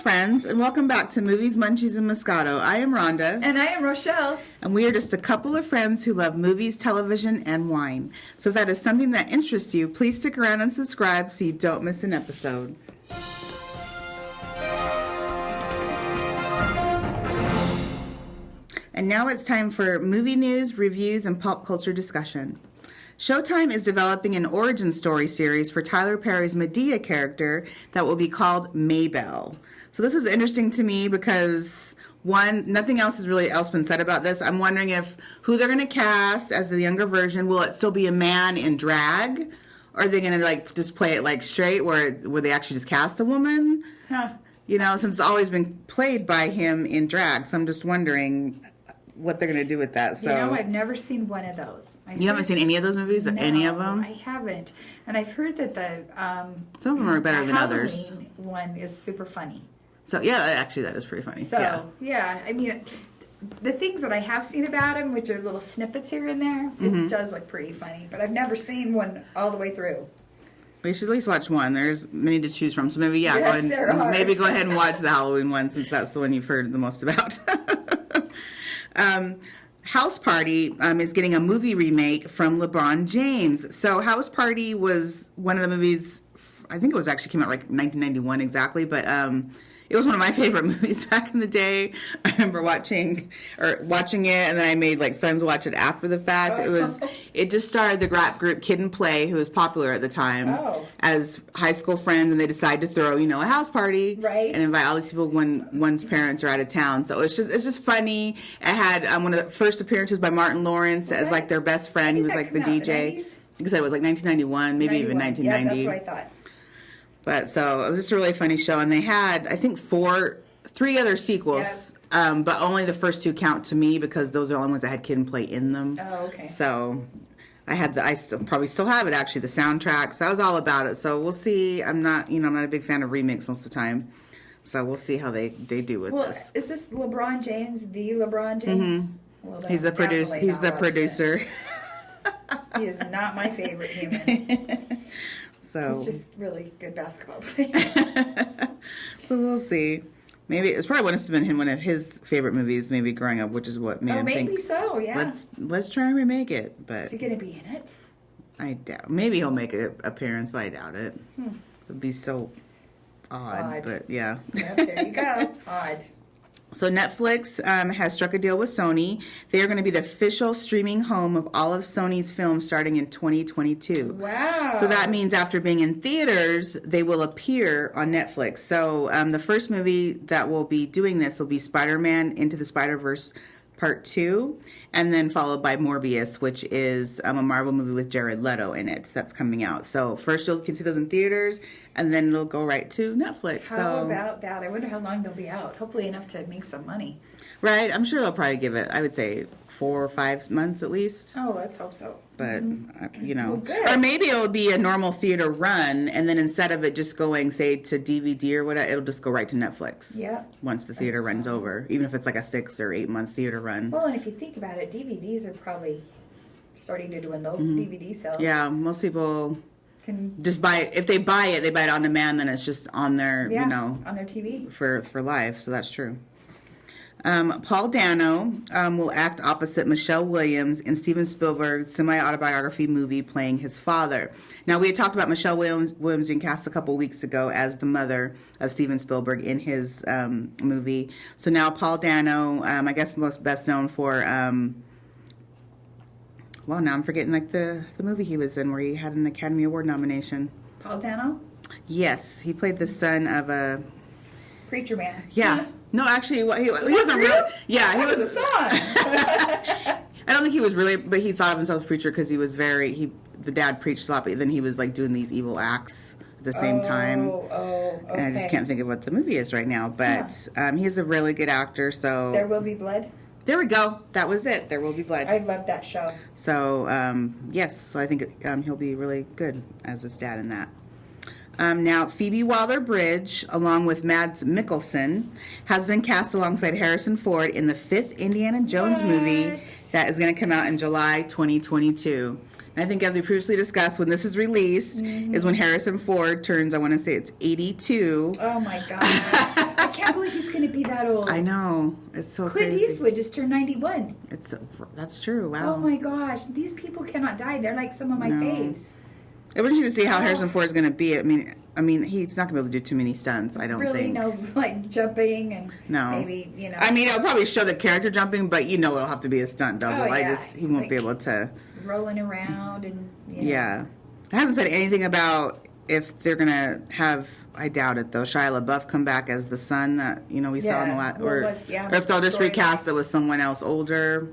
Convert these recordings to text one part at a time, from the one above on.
friends, and welcome back to Movies, Munchies, and Moscato. I am Rhonda. And I am Rochelle. And we are just a couple of friends who love movies, television, and wine. So if that is something that interests you, please stick around and subscribe so you don't miss an episode. And now it's time for movie news, reviews, and pop culture discussion. Showtime is developing an origin story series for Tyler Perry's Medea character that will be called Maybelle. So this is interesting to me because, one, nothing else has really else been said about this. I'm wondering if who they're going to cast as the younger version. Will it still be a man in drag? Or are they going to just play it straight where they actually just cast a woman? Huh. Since it's always been played by him in drag. So I'm just wondering what they're going to do with that. So I've never seen one of those. You haven't seen any of those movies? No, any of them? I haven't. And I've heard that the some of them are better the than Halloween others. one is super funny. So yeah, actually that is pretty funny. So yeah, I mean, the things that I have seen about him, which are little snippets here and there, it does look pretty funny. But I've never seen one all the way through. We should at least watch one. There's many to choose from. So maybe Yes, go ahead and watch the Halloween one since that's the one you've heard the most about. House Party is getting a movie remake from LeBron James. So House Party was one of the movies, I think it was actually came out 1991 exactly, but it was one of my favorite movies back in the day. I remember watching it, and then I made friends watch it after the fact. It just starred the rap group Kid and Play, who was popular at the time, as high school friends, and they decide to throw a house party, right, and invite all these people when one's parents are out of town. So it's just funny. It had one of the first appearances by Martin Lawrence as their best friend. He was the DJ. Like I said, it was 1991, maybe even 1990. Yeah, that's what I thought. But so it was just a really funny show, and they had I think three other sequels, but only the first two count to me because those are the only ones that had Kid and Play in them. Oh, okay. So I probably still have it actually, the soundtrack. So I was all about it. So we'll see. I'm not a big fan of remakes most of the time. So we'll see how they do with this. Is this LeBron James, the LeBron James? Mm-hmm. Well, he's the producer. He's the producer. He is not my favorite human. So he's just really good basketball player. So we'll see. Maybe it's probably must have been one of his favorite movies, maybe growing up, which is what made him think. Maybe so. Yeah. Let's try and remake it. But is he going to be in it? I doubt. Maybe he'll make an appearance, but I doubt it. It'd be so odd. But yeah. Yep, there you go. Odd. So Netflix has struck a deal with Sony. They are going to be the official streaming home of all of Sony's films starting in 2022. Wow. So that means after being in theaters, they will appear on Netflix. So the first movie that will be doing this will be Spider-Man Into the Spider-Verse Part 2, and then followed by Morbius, which is a Marvel movie with Jared Leto in it that's coming out. So first you can see those in theaters, and then it'll go right to Netflix. How about that? I wonder how long they'll be out. Hopefully enough to make some money. Right. I'm sure they'll probably give it, I would say, 4 or 5 months at least. Oh, let's hope so. But, Well, good. or maybe it'll be a normal theater run, and then instead of it just going, say, to DVD or whatever, it'll just go right to Netflix. Yeah. Once the theater runs over, even if it's a 6 or 8 month theater run. Well, and if you think about it, DVDs are probably starting to do a no DVD sales. Yeah, most people can just buy it. If they buy it on demand, then it's just on their, on their TV. For life, so that's true. Paul Dano will act opposite Michelle Williams in Steven Spielberg's semi-autobiography movie playing his father. Now, we had talked about Michelle Williams being cast a couple weeks ago as the mother of Steven Spielberg in his movie. So now Paul Dano, I guess most best known for, now I'm forgetting the movie he was in where he had an Academy Award nomination. Paul Dano? Yes, he played the son of a... Preacher Man. Yeah. No, actually, he wasn't really. Yeah, he was a song. I don't think he was really, but he thought of himself as a preacher because he was the dad preached a lot, but then he was doing these evil acts at the same time. Okay. And I just can't think of what the movie is right now, but he's a really good actor. So There Will Be Blood. There we go. That was it. There Will Be Blood. I love that show. So yes, so I think he'll be really good as his dad in that. Now, Phoebe Waller-Bridge, along with Mads Mikkelsen, has been cast alongside Harrison Ford in the 5th Indiana Jones movie that is going to come out in July 2022. And I think, as we previously discussed, when this is released is when Harrison Ford turns, I want to say it's 82. Oh, my gosh. to be that old? I know. It's so Clint crazy. Eastwood just turned 91. That's true. Wow. Oh my gosh, these people cannot die. They're like some of my faves. It was interesting to see how Harrison Ford is going to be. I mean, he's not going to be able to do too many stunts. I don't Really, think. no, like jumping and maybe I mean, it'll probably show the character jumping, but it'll have to be a stunt double. Oh, yeah. He won't be able to rolling around and Yeah. It hasn't said anything about if they're going to have, I doubt it though, Shia LaBeouf come back as the son that, we saw in the last, or if they'll just recast it with someone else older.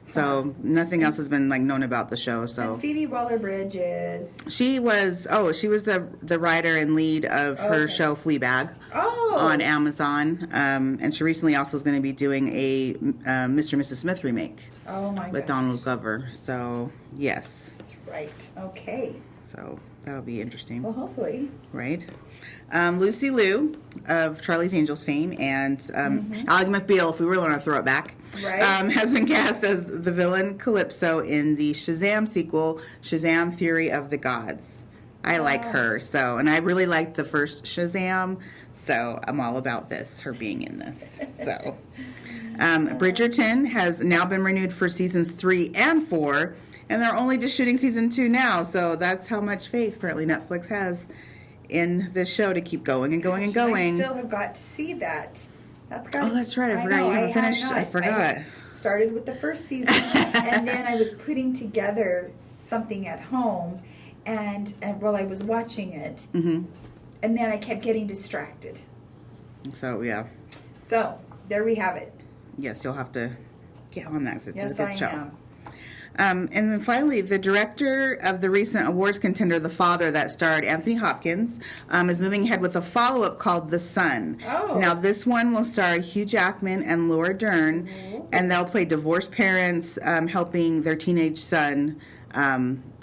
So nothing else has been known about the show. So and Phoebe Waller-Bridge is she was the writer and lead of her show Fleabag on Amazon, and she recently also is going to be doing a Mr. and Mrs. Smith remake. Oh my with Donald Glover. So yes, that's right. Okay. So that'll be interesting. Well, hopefully. Right. Lucy Liu of Charlie's Angels fame and Ally McBeal, if we really want to throw it back, has been cast as the villain Calypso in the Shazam sequel, Shazam! Fury of the Gods. I like her, and I really liked the first Shazam, so I'm all about her being in this. So, Bridgerton has now been renewed for seasons 3 and 4, and they're only just shooting season 2 now, so that's how much faith apparently Netflix has in this show to keep going and going and going. I still have got to see that. That's right. I forgot you haven't finished. I forgot. I started with the first season, and then I was putting together something at home, and while I was watching it, and then I kept getting distracted. So yeah. So there we have it. Yes, you'll have to get on that. It's a good show. Am. And then finally, the director of the recent awards contender, The Father, that starred Anthony Hopkins, is moving ahead with a follow-up called The Son. Oh. Now, this one will star Hugh Jackman and Laura Dern, and they'll play divorced parents helping their teenage son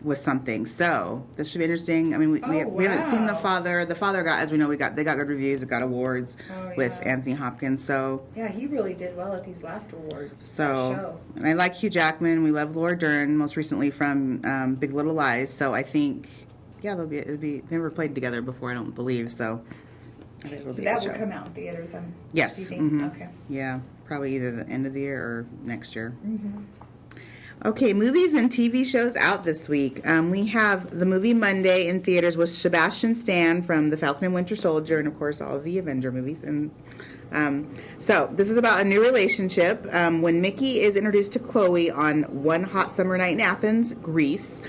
with something. So this should be interesting. I mean, we haven't seen The Father. The Father got, as we know, they got good reviews. It got awards with Anthony Hopkins. So yeah, he really did well at these last awards. So, and I like Hugh Jackman. We love Laura Dern, most recently from Big Little Lies. So I think, it'll be. They never played together before, I don't believe. So I think it'll be that will come out in theaters. Yes. You think? Okay. Yeah, probably either the end of the year or next year. Okay, movies and TV shows out this week. We have the movie Monday in theaters with Sebastian Stan from The Falcon and Winter Soldier, and of course all of the Avenger movies. And so this is about a new relationship. When Mickey is introduced to Chloe on one hot summer night in Athens, Greece,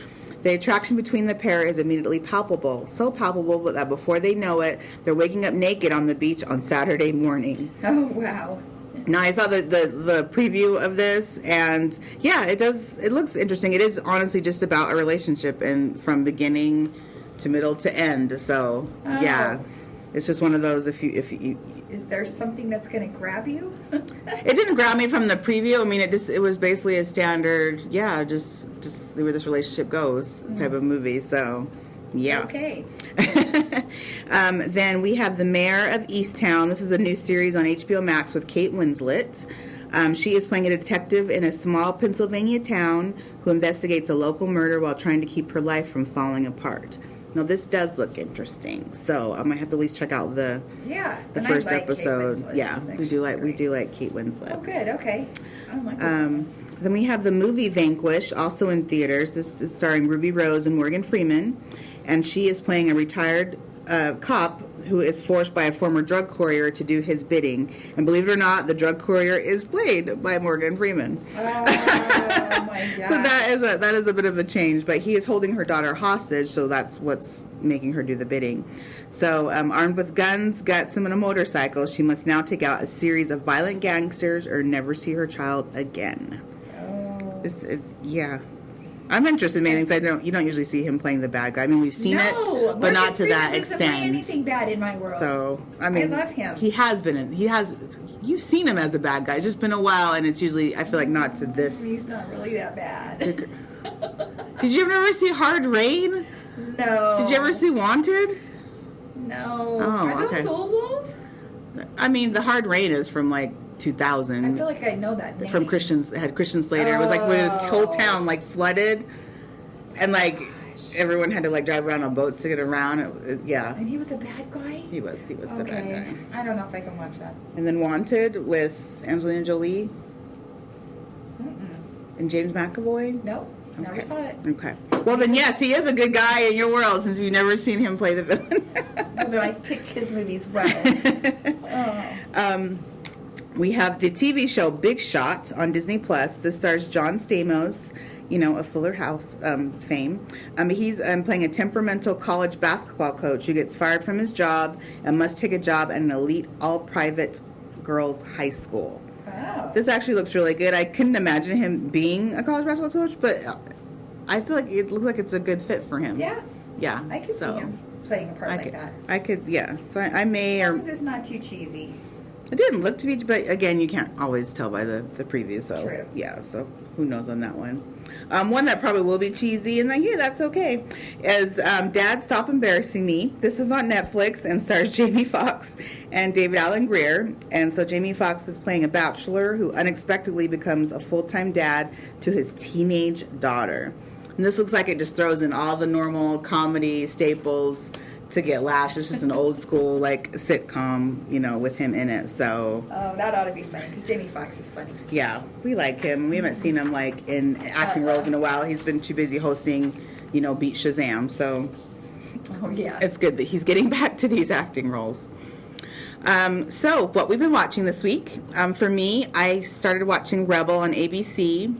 the attraction between the pair is immediately palpable. So palpable that before they know it, they're waking up naked on the beach on Saturday morning. Oh, wow. Now, I saw the preview of this, and yeah, it looks interesting. It is honestly just about a relationship, and from beginning to middle to end. So yeah, it's just one of those. If you is there something that's going to grab you? It didn't grab me from the preview. I mean, it was basically a standard, just see where this relationship goes type of movie. So yeah. Okay. Then we have The Mayor of Easttown. This is a new series on HBO Max with Kate Winslet. She is playing a detective in a small Pennsylvania town who investigates a local murder while trying to keep her life from falling apart. Now, this does look interesting, so I might have to at least check out the first episode. Yeah, we do like Kate Winslet. Oh, good. Okay. I like Then we have the movie Vanquish, also in theaters. This is starring Ruby Rose and Morgan Freeman, and she is playing a retired cop who is forced by a former drug courier to do his bidding. And believe it or not, the drug courier is played by Morgan Freeman. Oh my God! So that is a bit of a change. But he is holding her daughter hostage, so that's what's making her do the bidding. So armed with guns, guts, and a motorcycle, she must now take out a series of violent gangsters or never see her child again. I'm interested in many things. You don't usually see him playing the bad guy. I mean, we've seen it, but Morgan not to that Freeman extent. Doesn't play anything bad in my world. So I mean, I love him. He has been. You've seen him as a bad guy. It's just been a while, and it's usually, I feel like, not to this. He's not really that bad. Did you ever see Hard Rain? No. Did you ever see Wanted? No. Oh, Are those old? I mean, the Hard Rain is from like 2000. I feel like I know that name. From Christian Slater. It was like when his whole town like flooded, and like gosh. everyone had to like drive around on boats to get around. Yeah, And he was a bad guy? he was the bad guy. I don't know if I can watch that. And then Wanted with Angelina Jolie and James McAvoy. Nope. Never saw it. Okay. Well, then yes, he is a good guy in your world since you've never seen him play the villain. Well, then I've picked his movies well. We have the TV show Big Shot on Disney Plus. This stars John Stamos, of Fuller House fame. He's playing a temperamental college basketball coach who gets fired from his job and must take a job at an elite all-private girls' high school. Wow. This actually looks really good. I couldn't imagine him being a college basketball coach, but I feel like it looks like it's a good fit for him. Yeah. Yeah. I could see him playing a part like that. I could, yeah. So I may, As or long as it's not too cheesy. it didn't look to be, but again, you can't always tell by the preview. So True. Yeah. So who knows on that one? One that probably will be cheesy, and yeah, that's okay. Is Dad, Stop Embarrassing Me. This is on Netflix and stars Jamie Foxx and David Alan Grier. And so Jamie Foxx is playing a bachelor who unexpectedly becomes a full-time dad to his teenage daughter. And this looks like it just throws in all the normal comedy staples to get laughs. It's just an old school like sitcom, with him in it. So Oh, that ought to be funny because Jamie Foxx is funny. yeah, we like him. We haven't seen him like in acting roles in a while. He's been too busy hosting, Beat Shazam. So Oh yeah. it's good that he's getting back to these acting roles. So what we've been watching this week, for me, I started watching Rebel on ABC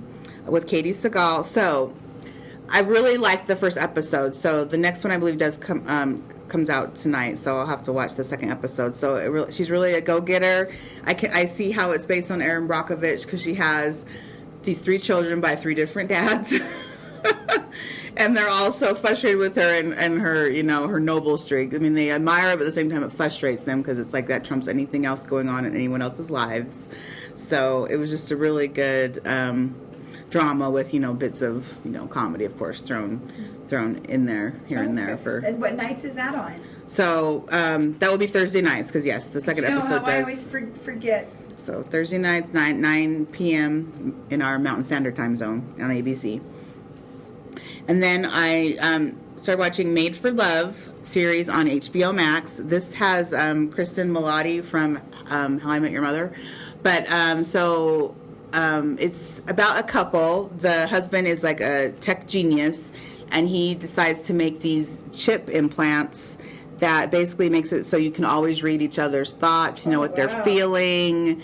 with Katie Sagal. So I really liked the first episode. So the next one I believe does comes out tonight. So I'll have to watch the second episode. So she's really a go-getter. I see how it's based on Erin Brockovich because she has these 3 children by 3 different dads. And they're all so frustrated with her and her, her noble streak. I mean, they admire it, but at the same time, it frustrates them because it's like that trumps anything else going on in anyone else's lives. So it was just a really good drama with, bits of, comedy, of course, thrown in there, here and there. And what nights is that on? So that will be Thursday nights because, yes, the second episode does. I always forget. So Thursday nights, 9 p.m. in our Mountain Standard Time zone on ABC. And then I started watching Made for Love series on HBO Max. This has Kristen Milotti from How I Met Your Mother. But it's about a couple. The husband is like a tech genius, and he decides to make these chip implants that basically makes it so you can always read each other's thoughts, what they're feeling.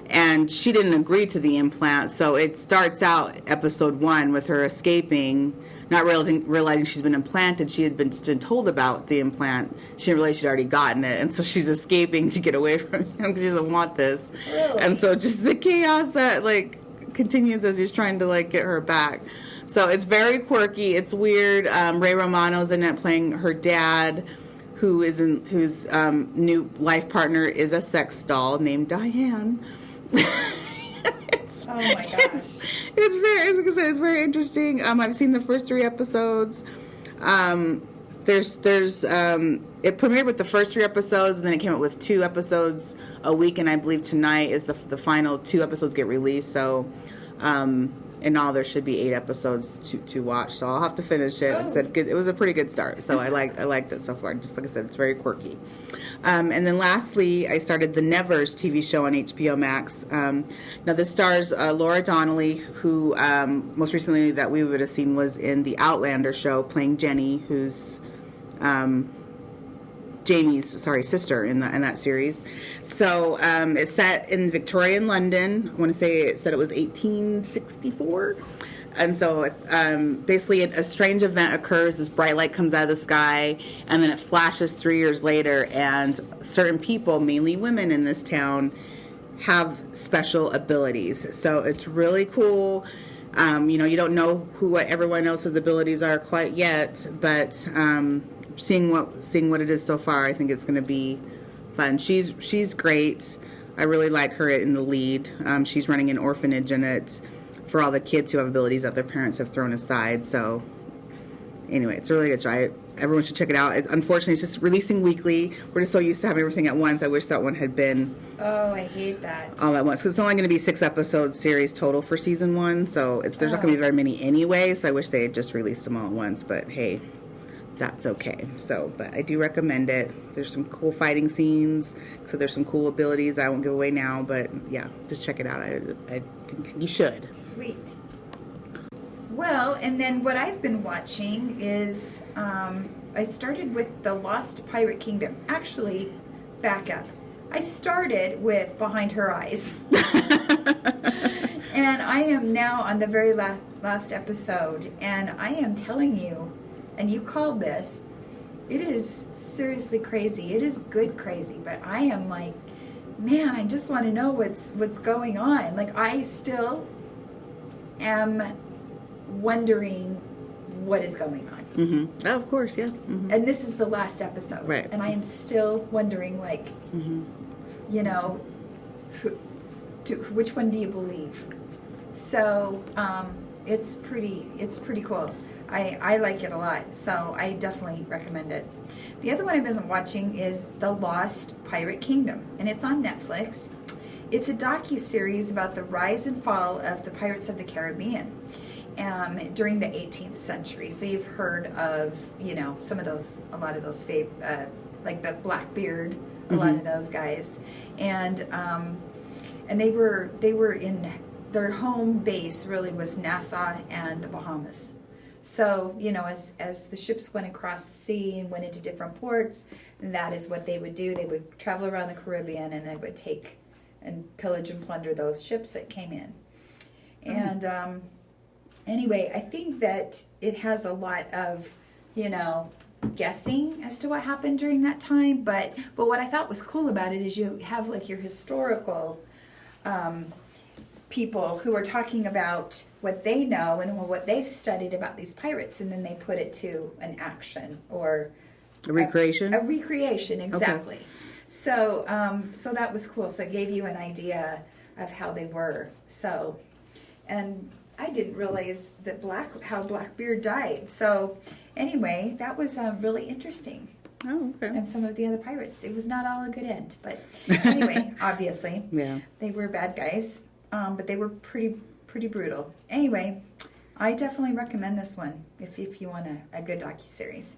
And she didn't agree to the implant, so it starts out episode 1 with her escaping, not realizing she's been implanted. She had been told about the implant. She didn't realize she'd already gotten it, and so she's escaping to get away from him because she doesn't want this. Really? And so just the chaos that continues as he's trying to get her back. So it's very quirky. It's weird. Ray Romano's in it playing her dad, whose new life partner is a sex doll named Diane. Oh my gosh. It's very interesting. I've seen the first 3 episodes. There's it premiered with the first 3 episodes, and then it came out with 2 episodes a week, and I believe tonight is the final 2 episodes get released. So in all there should be 8 episodes to watch. So I'll have to finish it. Like I said, it was a pretty good start. So I liked it so far. Just like I said, it's very quirky. And then lastly, I started the Nevers TV show on HBO Max. Now this stars Laura Donnelly, who most recently that we would have seen was in the Outlander show, playing Jenny, who's Jamie's sister in that series. So it's set in Victorian London. I want to say it said it was 1864. And so basically a strange event occurs. This bright light comes out of the sky, and then it flashes 3 years later, and certain people, mainly women in this town, have special abilities. So it's really cool. You don't know what everyone else's abilities are quite yet, but seeing what it is so far, I think it's going to be fun. She's great. I really like her in the lead. She's running an orphanage in it for all the kids who have abilities that their parents have thrown aside. So Anyway, it's a really good show. Everyone should check it out. Unfortunately, it's just releasing weekly. We're just so used to having everything at once. I wish that one had been Oh, I hate that. all at once. Because it's only going to be 6-episode series total for season 1. So there's not going to be very many anyway. So I wish they had just released them all at once. But hey, that's okay. So, but I do recommend it. There's some cool fighting scenes. So there's some cool abilities I won't give away now. But yeah, just check it out. I think you should. Sweet. Well, and then what I've been watching is I started with The Lost Pirate Kingdom. Actually, back up. I started with Behind Her Eyes. And I am now on the very last episode. And I am telling you, and you called this, it is seriously crazy. It is good crazy. But I am like, man, I just want to know what's going on. Like, I still am wondering what is going on. Mm-hmm. Oh, of course, yeah. Mm-hmm. And this is the last episode. Right. And I am still wondering, like, you know, which one do you believe? So it's pretty cool. I like it a lot. So I definitely recommend it. The other one I've been watching is The Lost Pirate Kingdom. And it's on Netflix. It's a docuseries about the rise and fall of the Pirates of the Caribbean. During the 18th century. So you've heard of, you know, a lot of those, like the Blackbeard, a lot of those guys. And they were in, their home base really was Nassau and the Bahamas. So, you know, as the ships went across the sea and went into different ports, that is what they would do. They would travel around the Caribbean and they would take and pillage and plunder those ships that came in. And, anyway, I think that it has a lot of, you know, guessing as to what happened during that time. But what I thought was cool about it is you have like your historical people who are talking about what they know and what they've studied about these pirates, and then they put it to an action or a recreation. A recreation, exactly. Okay. So so that was cool. So it gave you an idea of how they were. So, and I didn't realize that how Blackbeard died. So anyway, that was really interesting. Oh, okay. And some of the other pirates. It was not all a good end. But anyway, obviously, yeah, they were bad guys. But they were pretty brutal. Anyway, I definitely recommend this one if you want a good docuseries.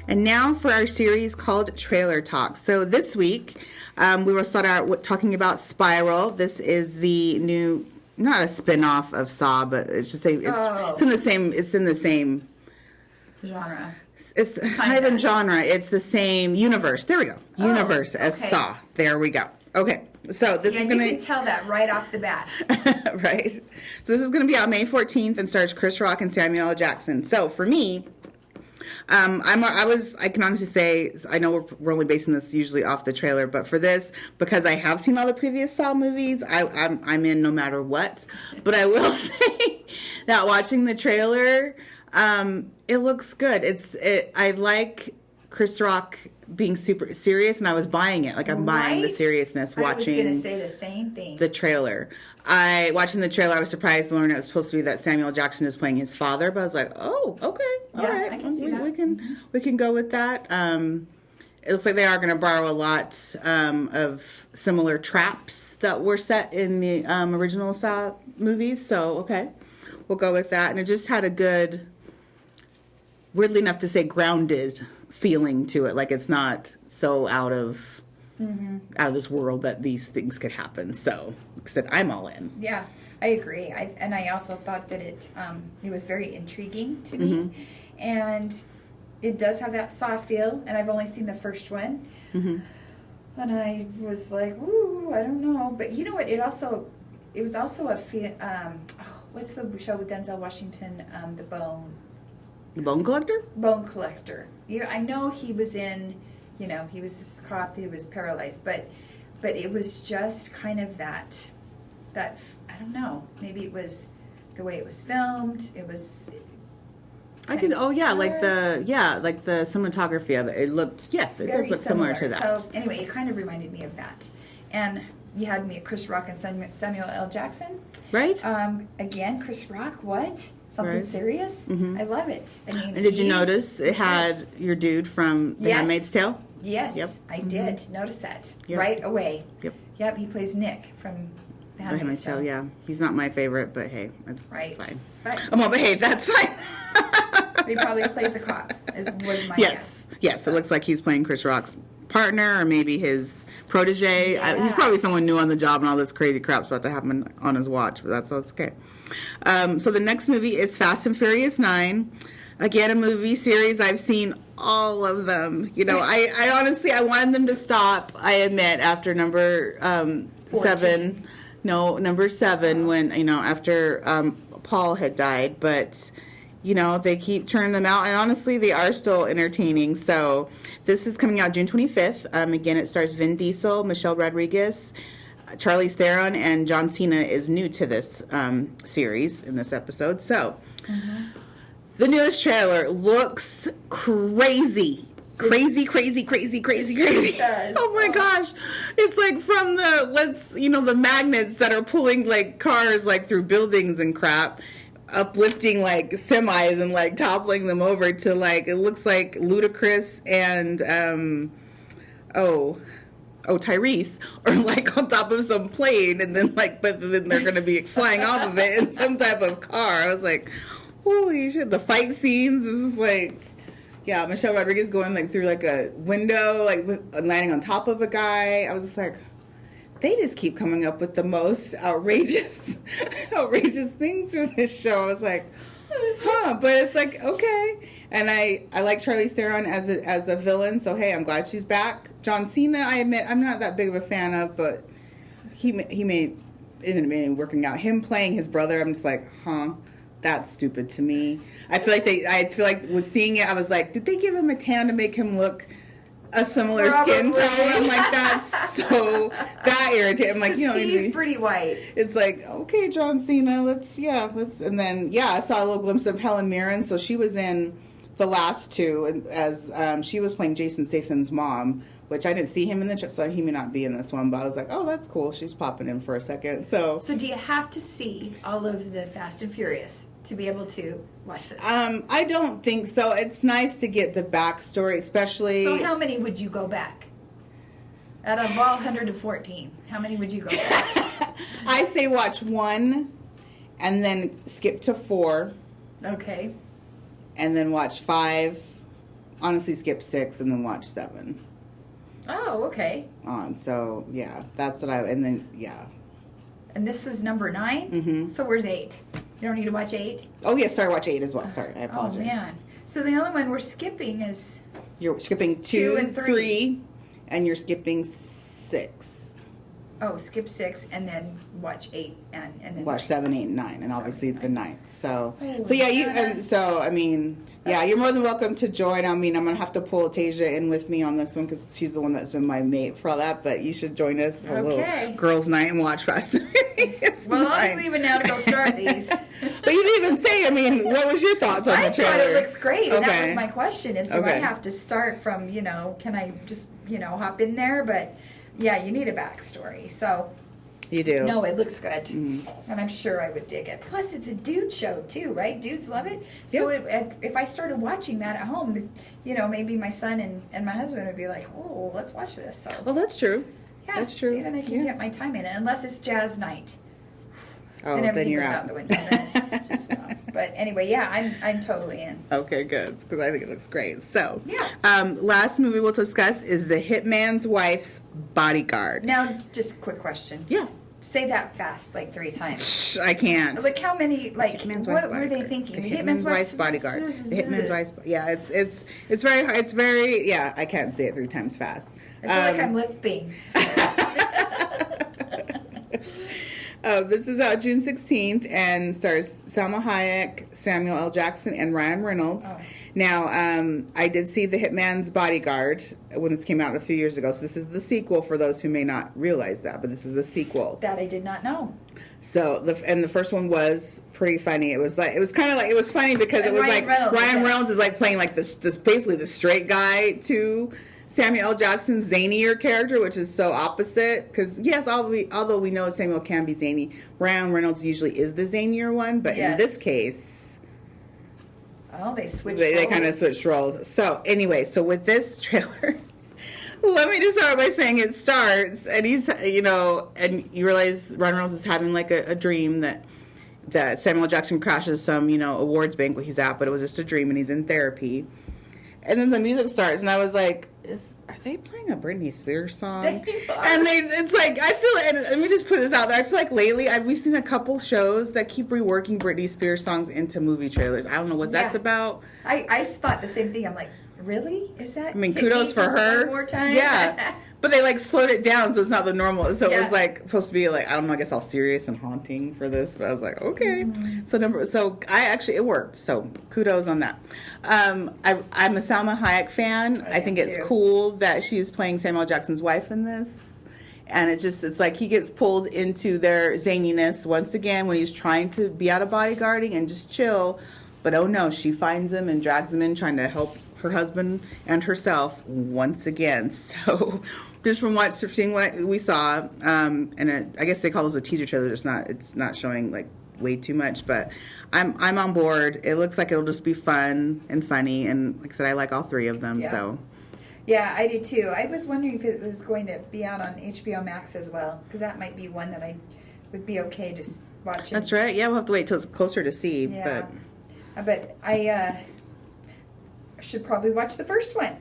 And now for our series called Trailer Talk. So this week, we will start out talking about Spiral. This is the new, not a spin-off of Saw, but it's just it's in the same genre. It's not even genre. It's the same universe. There we go. Universe as Saw. There we go. Okay. So this is gonna. You can tell that right off the bat. Right. So this is gonna be out May 14th and stars Chris Rock and Samuel L. Jackson. So for me, I can honestly say, I know we're only basing this usually off the trailer, but for this, because I have seen all the previous Saw movies, I'm in no matter what. But I will say that watching the trailer, it looks good. I like Chris Rock being super serious, and I was buying it. Like, I'm buying the seriousness watching. I was going to say the same thing. The trailer. Watching the trailer, I was surprised to learn it was supposed to be that Samuel Jackson is playing his father, but I was like, oh, okay, all right. I can see that. We can go with that. It looks like they are going to borrow a lot of similar traps that were set in the original Saw movies, so okay, we'll go with that. And it just had a good, weirdly enough to say, grounded feeling to it. Like, it's not so out of this world that these things could happen. So, like I said, I'm all in. Yeah, I agree. I also thought that it was very intriguing to me, and it does have that Saw feel. And I've only seen the first one, and I was like, ooh, I don't know. But you know what? It was also a feel. What's the show with Denzel Washington? The Bone Collector? Bone Collector. Yeah, I know he was in, he was this cop, he was paralyzed, but it was just kind of that, I don't know, maybe it was the way it was filmed, it was... like the cinematography of it. It looked, yes, it does look similar to that. So anyway, it kind of reminded me of that. and you had me at Chris Rock and Samuel L. Jackson. Right? Again, Chris Rock, what? Something Right. serious? Mhm. I love it. I mean, And did you he's- notice it had your dude from The Yes. Handmaid's Tale? Yes, Yep. I did notice that Yep. right away. Yep. Yep, he plays Nick from The The Handmaid's Handmaid's Tale, Tale. yeah. He's not my favorite, but hey, that's Right. fine. But I'm all behaved, that's fine. he probably plays a cop, was my Yes. guess. Yes, it looks like he's playing Chris Rock's partner or maybe his protege. He's Yeah. probably someone new on the job and all this crazy crap's about to happen on his watch, but that's okay. So the next movie is Fast and Furious 9. Again, a movie series. I've seen all of them. You know, I honestly, I wanted them to stop, I admit, after number 7. No, number 7, when, you know, after Paul had died. But, you know, they keep turning them out. And honestly, they are still entertaining. So this is coming out June 25th. Again, it stars Vin Diesel, Michelle Rodriguez, Charlize Theron, and John Cena is new to this series in this episode. So the newest trailer looks crazy. Crazy. It does. Oh my gosh. It's like from the magnets that are pulling like cars like through buildings and crap, uplifting like semis and like toppling them over to like, it looks like Ludacris and Tyrese are like on top of some plane and then like, but then they're going to be flying off of it in some type of car. I was like, holy shit. The fight scenes is like, yeah, Michelle Rodriguez going like through like a window, like landing on top of a guy. I was just like, they just keep coming up with the most outrageous things for this show. I was like, huh, but it's like, okay. And I like Charlize Theron as a villain, so hey, I'm glad she's back. John Cena, I admit, I'm not that big of a fan of, but he made it ended up working out. Him playing his brother, I'm just like, huh, that's stupid to me. I feel like with seeing it, I was like, did they give him a tan to make him look a similar skin Probably. tone? I'm like, that irritating. I'm like, you know, He's pretty white. it's like, okay, John Cena, let's, and then, I saw a little glimpse of Helen Mirren, so she was in the last two, and as she was playing Jason Statham's mom, which I didn't see him in the so he may not be in this one, but I was like, oh, that's cool, she's popping in for a second, so do you have to see all of the Fast and Furious to be able to watch this? I don't think so. It's nice to get the backstory, especially. So how many would you go back? Out of all 114, how many would you go back? I say watch 1, and then skip to 4, Okay. and then watch 5. Honestly, skip 6, and then watch 7 Oh, okay. on. So yeah, that's what and then And this is number 9? Mhm. So where's 8? You don't need to watch 8? Oh yeah, sorry, watch 8 as well. Sorry, I apologize. Oh, man. So the only one we're skipping is... You're skipping 2 and 3. and you're skipping 6. Oh, skip 6 and then watch 8 and then... Watch 7, 8, and 9, and obviously 7, 9. the 9th. So, Oh, so yeah, yeah. I mean, you're more than welcome to join. I mean, I'm gonna have to pull Tasia in with me on this one because she's the one that's been my mate for all that. But you should join us for a Okay. little girls' night and watch Fast and Furious. Well, I'm 9. leaving now to go start these. But you didn't even say. I mean, what was your thoughts on I the trailer? thought it looks great, and that Okay. was my question: is do I Okay. have to start from can I just hop in there? But yeah, you need a backstory. So You do. no, it looks good, Mhm. and I'm sure I would dig it. Plus, it's a dude show too, right? Dudes love it. So if I started watching that at home, maybe my son and my husband would be like, "Oh, let's watch this." So Well, that's true. yeah, That's true. See, then I can get my time in it, unless it's jazz night. Oh, and then everything you're goes out. out the window. Then it's just but anyway, yeah, I'm totally in. Okay, good, because I think it looks great. So, Yeah. last movie we'll discuss is The Hitman's Wife's Bodyguard. Now, just a quick question. Yeah. Say that fast, like 3 times. I can't. Like how many? Like Hitman's what Wife's were they Bodyguard. thinking? The Hitman's Wife's Bodyguard. The Hitman's Wife's. Yeah, it's very. Yeah, I can't say it 3 times fast. I feel like I'm lisping. This is out June 16th and stars Salma Hayek, Samuel L. Jackson, and Ryan Reynolds. Oh. Now, I did see The Hitman's Bodyguard when this came out a few years ago, so this is the sequel for those who may not realize that, but this is a sequel. That I did not know. So, the first one was pretty funny. It was funny because And it was Ryan Reynolds, Ryan yeah. Reynolds is like playing like this basically the straight guy too. Samuel L. Jackson's zanier character, which is so opposite. Because, yes, although we know Samuel can be zany, Ryan Reynolds usually is the zanier one. But in this case... Oh, they switched They kind of switched roles. So, anyway, so with this trailer... Let me just start by saying it starts, and he's, and you realize Ryan Reynolds is having like a dream that Samuel L. Jackson crashes some, awards banquet he's at, but it was just a dream, and he's in therapy. And then the music starts, and I was like, are they playing a Britney Spears song? And it's like, I feel, and let me just put this out there, I feel like lately we've seen a couple shows that keep reworking Britney Spears songs into movie trailers. I don't know what that's about. I thought the same thing. I'm like, really? Is that? I mean, kudos for her. One more time? Yeah. But they like slowed it down, so it's not the normal. So it was like supposed to be like, I don't know, I guess all serious and haunting for this. But I was like, okay. Mm-hmm. So it worked. So kudos on that. I'm a Salma Hayek fan. I think it's cool that she's playing Samuel Jackson's wife in this. And it's like he gets pulled into their zaniness once again when he's trying to be out of bodyguarding and just chill. But oh no, she finds him and drags him in trying to help her husband and herself once again. So just from seeing what we saw, and I guess they call those a teaser trailer. It's not showing like way too much, but I'm on board. It looks like it'll just be fun and funny, and like I said, I like all three of them. So yeah, I do too. I was wondering if it was going to be out on HBO Max as well, because that might be one that I would be okay just watching. That's right. Yeah, we'll have to wait till it's closer to see. Yeah. But I should probably watch the first one.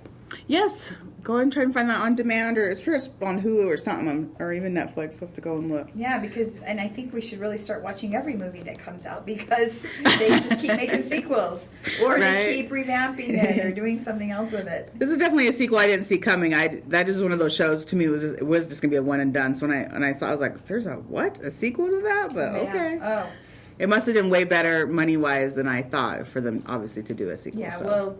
Yes. Go and try and find that on demand, or it's first on Hulu or something, or even Netflix. We'll have to go and look. Yeah, and I think we should really start watching every movie that comes out, because they just keep making sequels, or they keep revamping it or doing something else with it. This is definitely a sequel I didn't see coming. That is one of those shows, to me, it was just going to be a one and done. So when I saw, I was like, there's a sequel to that? But okay. Oh. It must have done way better money-wise than I thought for them, obviously, to do a sequel. Yeah, so.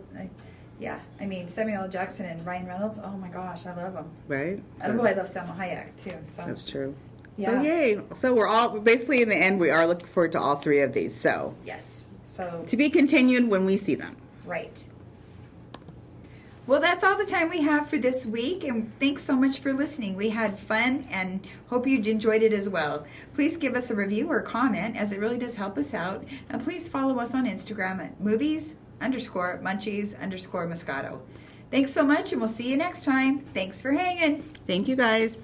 I mean, Samuel L. Jackson and Ryan Reynolds, oh my gosh, I love them. Right? I love Salma Hayek, too. So. That's true. Yeah. So, yay. So, we're all, basically, in the end, we are looking forward to all three of these. So, yes. So to be continued when we see them. Right. Well, that's all the time we have for this week, and thanks so much for listening. We had fun and hope you enjoyed it as well. Please give us a review or comment, as it really does help us out. And please follow us on Instagram at movies_munchies_Moscato. Thanks so much, and we'll see you next time. Thanks for hanging. Thank you, guys.